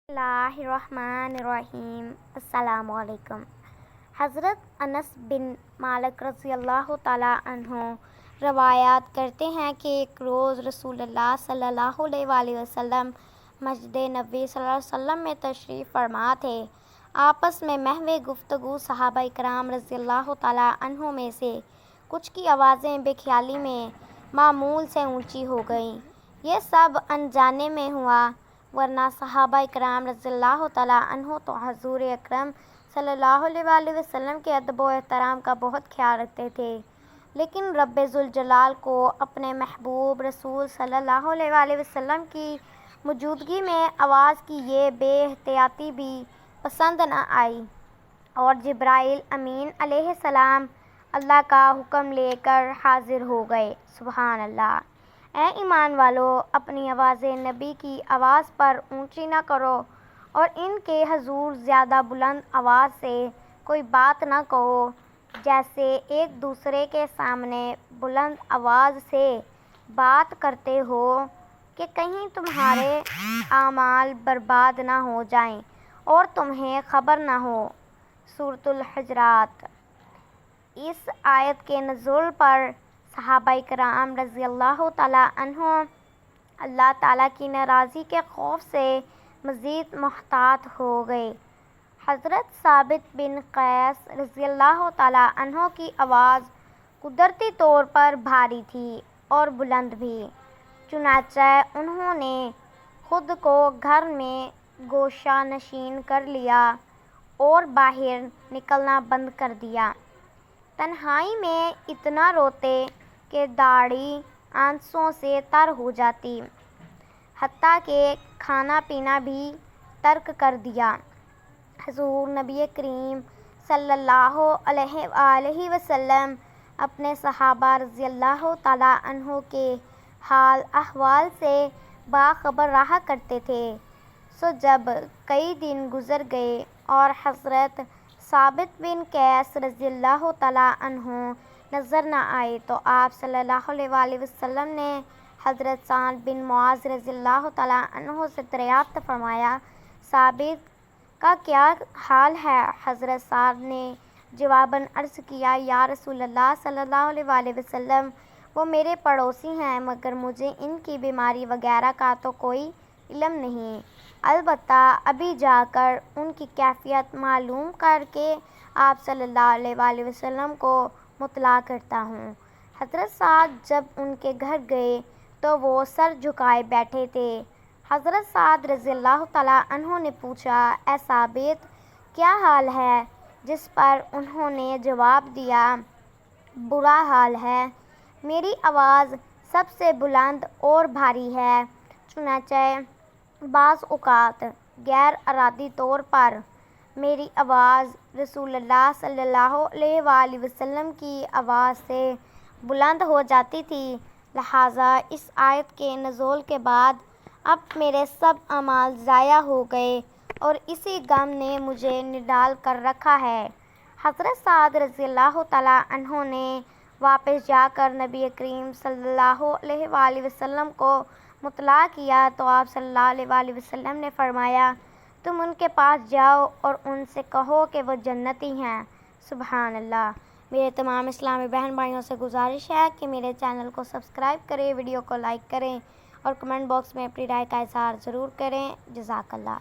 اللہ الرحمن الرحیم۔ السلام علیکم۔ حضرت انس بن مالک رضی اللہ تعالیٰ عنہ روایات کرتے ہیں کہ ایک روز رسول اللہ صلی اللہ علیہ وآلہ وسلم مسجد نبوی صلی اللہ علیہ وسلم میں تشریف فرما تھے۔ آپس میں محو گفتگو صحابہ کرام رضی اللہ تعالیٰ عنہ میں سے کچھ کی آوازیں بے خیالی میں معمول سے اونچی ہو گئیں۔ یہ سب انجانے میں ہوا، ورنہ صحابہ کرام رضی اللہ تعالیٰ عنہ تو حضور اکرم صلی اللہ علیہ وآلہ وسلم کے ادب و احترام کا بہت خیال رکھتے تھے، لیکن رب ذوالجلال کو اپنے محبوب رسول صلی اللہ علیہ وآلہ وسلم کی موجودگی میں آواز کی یہ بے احتیاطی بھی پسند نہ آئی، اور جبرائیل امین علیہ السلام اللہ کا حکم لے کر حاضر ہو گئے۔ سبحان اللہ! اے ایمان والو، اپنی آوازیں نبی کی آواز پر اونچی نہ کرو، اور ان کے حضور زیادہ بلند آواز سے کوئی بات نہ کہو، جیسے ایک دوسرے کے سامنے بلند آواز سے بات کرتے ہو کہ کہیں تمہارے اعمال برباد نہ ہو جائیں اور تمہیں خبر نہ ہو۔ سورۃ الحجرات۔ اس آیت کے نزول پر صحابہ کرام رضی اللہ تعالیٰ عنہ اللہ تعالیٰ کی ناراضی کے خوف سے مزید محتاط ہو گئے۔ حضرت ثابت بن قیس رضی اللہ تعالیٰ عنہ کی آواز قدرتی طور پر بھاری تھی اور بلند بھی، چنانچہ انہوں نے خود کو گھر میں گوشہ نشین کر لیا اور باہر نکلنا بند کر دیا۔ تنہائی میں اتنا روتے کہ داڑھی آنسوؤں سے تر ہو جاتی، حتیٰ کہ کھانا پینا بھی ترک کر دیا۔ حضور نبی کریم صلی اللہ علیہ وآلہ وسلم اپنے صحابہ رضی اللہ تعالیٰ عنہ کے حال احوال سے باخبر رہا کرتے تھے۔ سو جب کئی دن گزر گئے اور حضرت ثابت بن قیس رضی اللہ تعالیٰ عنہ نظر نہ آئے، تو آپ صلی اللہ علیہ وآلہ وسلم نے حضرت سعد بن معاذ رضی اللہ تعالیٰ عنہ سے دریافت فرمایا، ثابت کا کیا حال ہے؟ حضرت سعد نے جواباً عرض کیا، یا رسول اللہ صلی اللہ علیہ وآلہ وسلم، وہ میرے پڑوسی ہیں، مگر مجھے ان کی بیماری وغیرہ کا تو کوئی علم نہیں، البتہ ابھی جا کر ان کی کیفیت معلوم کر کے آپ صلی اللہ علیہ وآلہ وسلم کو مطلع کرتا ہوں۔ حضرت سعد جب ان کے گھر گئے تو وہ سر جھکائے بیٹھے تھے۔ حضرت سعد رضی اللہ تعالیٰ عنہ نے پوچھا، اے ثابت، کیا حال ہے؟ جس پر انہوں نے جواب دیا، برا حال ہے، میری آواز سب سے بلند اور بھاری ہے، چنانچہ بعض اوقات غیر ارادی طور پر میری آواز رسول اللہ صلی اللہ علیہ وآلہ وسلم کی آواز سے بلند ہو جاتی تھی، لہٰذا اس آیت کے نزول کے بعد اب میرے سب اعمال ضائع ہو گئے اور اسی غم نے مجھے نڈال کر رکھا ہے۔ حضرت سعد رضی اللہ تعالیٰ عنہ نے واپس جا کر نبی کریم صلی اللہ علیہ وآلہ وسلم کو مطلع کیا تو آپ صلی اللہ علیہ وآلہ وسلم نے فرمایا، تم ان کے پاس جاؤ اور ان سے کہو کہ وہ جنتی ہیں۔ سبحان اللہ! میرے تمام اسلامی بہن بھائیوں سے گزارش ہے کہ میرے چینل کو سبسکرائب کریں، ویڈیو کو لائک کریں اور کمنٹ باکس میں اپنی رائے کا اظہار ضرور کریں۔ جزاک اللہ۔